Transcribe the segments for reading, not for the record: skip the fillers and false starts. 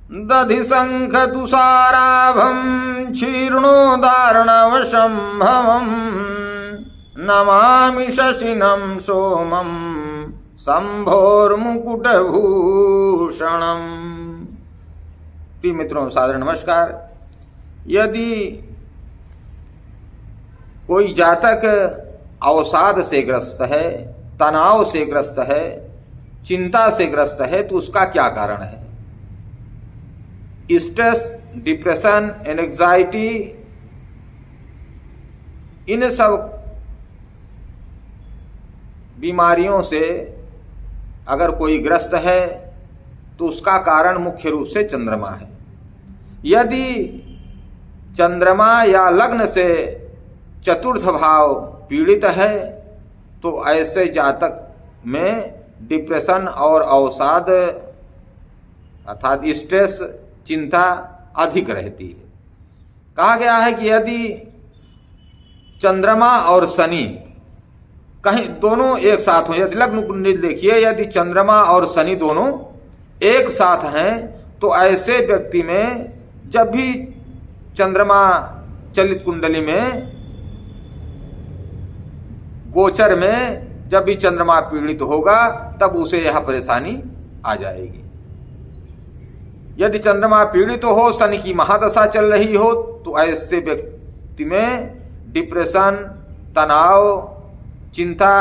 दधि शंख तुषाराभं क्षीर्णोदार्णवशंभवम् नमामि शशिनं सोमं शंभोर्मुकुटभूषणम्। प्रिय मित्रों, सादर नमस्कार। यदि कोई जातक अवसाद से ग्रस्त है, तनाव से ग्रस्त है, चिंता से ग्रस्त है, तो उसका क्या कारण है? स्ट्रेस, डिप्रेशन, एंजाइटी, इन सब बीमारियों से अगर कोई ग्रस्त है तो उसका कारण मुख्य रूप से चंद्रमा है। यदि चंद्रमा या लग्न से चतुर्थ भाव पीड़ित है तो ऐसे जातक में डिप्रेशन और अवसाद अर्थात स्ट्रेस, चिंता अधिक रहती है। कहा गया है कि यदि चंद्रमा और शनि कहीं दोनों एक साथ हो, यदि लग्न कुंडली देखिए, यदि चंद्रमा और शनि दोनों एक साथ हैं तो ऐसे व्यक्ति में जब भी चंद्रमा चलित कुंडली में गोचर में जब भी चंद्रमा पीड़ित होगा तब उसे यह परेशानी आ जाएगी। यदि चंद्रमा पीड़ित हो, शनि की महादशा चल रही हो, तो ऐसे व्यक्ति में डिप्रेशन, तनाव, चिंता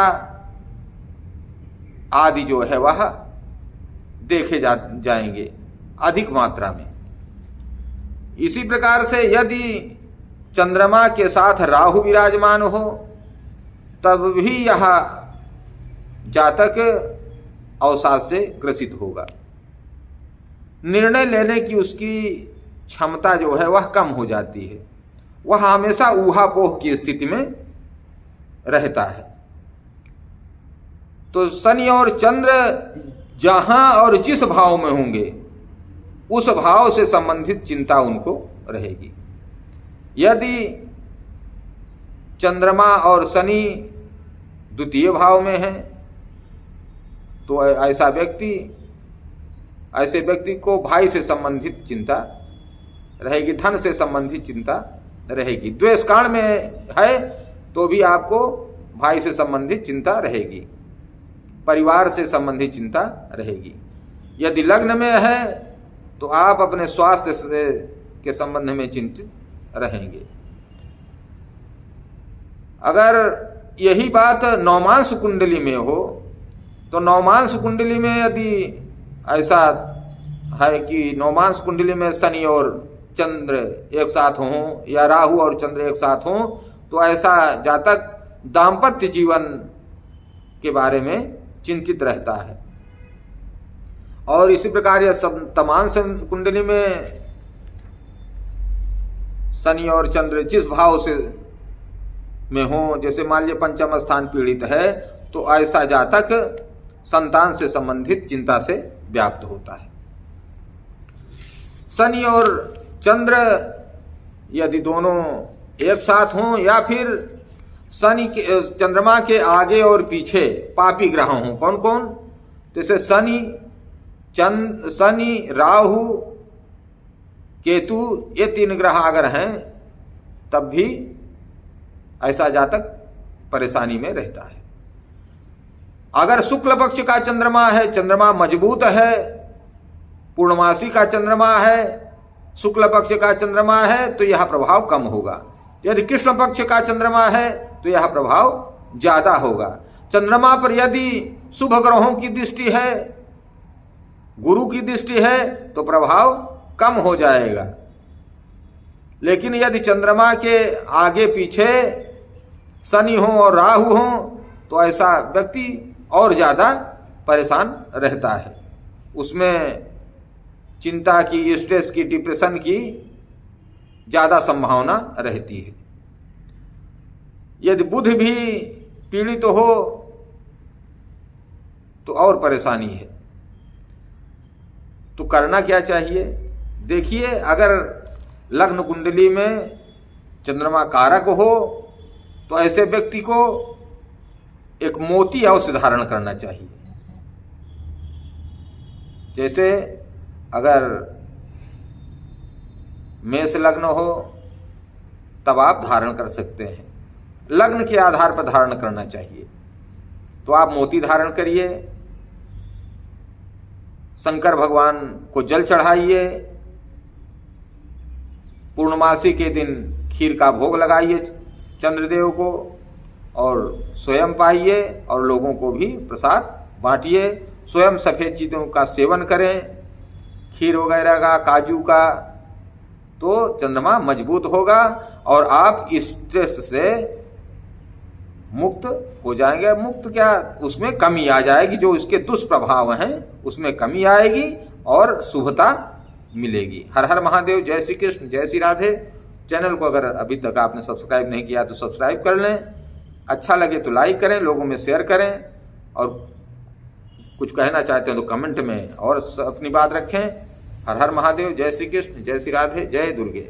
आदि जो है वह देखे जाएंगे अधिक मात्रा में। इसी प्रकार से यदि चंद्रमा के साथ राहु विराजमान हो तब भी यह जातक अवसाद से ग्रसित होगा। निर्णय लेने की उसकी क्षमता जो है वह कम हो जाती है, वह हमेशा ऊहापोह की स्थिति में रहता है। तो शनि और चंद्र जहां और जिस भाव में होंगे उस भाव से संबंधित चिंता उनको रहेगी। यदि चंद्रमा और शनि द्वितीय भाव में है तो ऐसे व्यक्ति को भाई से संबंधित चिंता रहेगी, धन से संबंधित चिंता रहेगी। द्वेष कांड में है तो भी आपको भाई से संबंधित चिंता रहेगी, परिवार से संबंधित चिंता रहेगी। यदि लग्न में है तो आप अपने स्वास्थ्य के संबंध में चिंतित रहेंगे। अगर यही बात नवमांश कुंडली में हो तो नवमांश कुंडली में यदि ऐसा है कि नवमांश कुंडली में शनि और चंद्र एक साथ हों या राहु और चंद्र एक साथ हों तो ऐसा जातक दाम्पत्य जीवन के बारे में चिंतित रहता है। और इसी प्रकार यह सब तमाम कुंडली में शनि और चंद्र जिस भाव से में हो, जैसे मान लीजिए पंचम स्थान पीड़ित है तो ऐसा जातक संतान से संबंधित चिंता से व्याप्त होता है। शनि और चंद्र यदि दोनों एक साथ हों या फिर शनि के चंद्रमा के आगे और पीछे पापी ग्रह हों, कौन कौन? जैसे शनि, राहु, केतु, ये तीन ग्रह अगर हैं तब भी ऐसा जातक परेशानी में रहता है। अगर शुक्ल पक्ष का चंद्रमा है, चंद्रमा मजबूत है, पूर्णमासी का चंद्रमा है, शुक्ल पक्ष का चंद्रमा है तो यह प्रभाव कम होगा। यदि कृष्ण पक्ष का चंद्रमा है तो यह प्रभाव ज्यादा होगा। चंद्रमा पर यदि शुभ ग्रहों की दृष्टि है, गुरु की दृष्टि है तो प्रभाव कम हो जाएगा। लेकिन यदि चंद्रमा के आगे पीछे शनि हो और राहु हो तो ऐसा व्यक्ति और ज्यादा परेशान रहता है। उसमें चिंता की, स्ट्रेस की, डिप्रेशन की ज्यादा संभावना रहती है। यदि बुध भी पीड़ित हो तो और परेशानी है। तो करना क्या चाहिए? देखिए, अगर लग्न कुंडली में चंद्रमा कारक हो तो ऐसे व्यक्ति को एक मोती अवश्य धारण करना चाहिए। जैसे अगर मेष लग्न हो तब आप धारण कर सकते हैं। लग्न के आधार पर धारण करना चाहिए। तो आप मोती धारण करिए, शंकर भगवान को जल चढ़ाइए, पूर्णमासी के दिन खीर का भोग लगाइए चंद्रदेव को और स्वयं पाइए और लोगों को भी प्रसाद बांटिए। स्वयं सफेद चीज़ों का सेवन करें, खीर वगैरह का, काजू का, तो चंद्रमा मजबूत होगा और आप स्ट्रेस से मुक्त हो जाएंगे। मुक्त क्या, उसमें कमी आ जाएगी, जो इसके दुष्प्रभाव हैं उसमें कमी आएगी और शुभता मिलेगी। हर हर महादेव। जय श्री कृष्ण, जय श्री राधे। चैनल को अगर अभी तक आपने सब्सक्राइब नहीं किया तो सब्सक्राइब कर लें, अच्छा लगे तो लाइक करें, लोगों में शेयर करें, और कुछ कहना चाहते हैं तो कमेंट में और अपनी बात रखें। हर हर महादेव। जय श्री कृष्ण, जय श्री राधे, जय दुर्गे।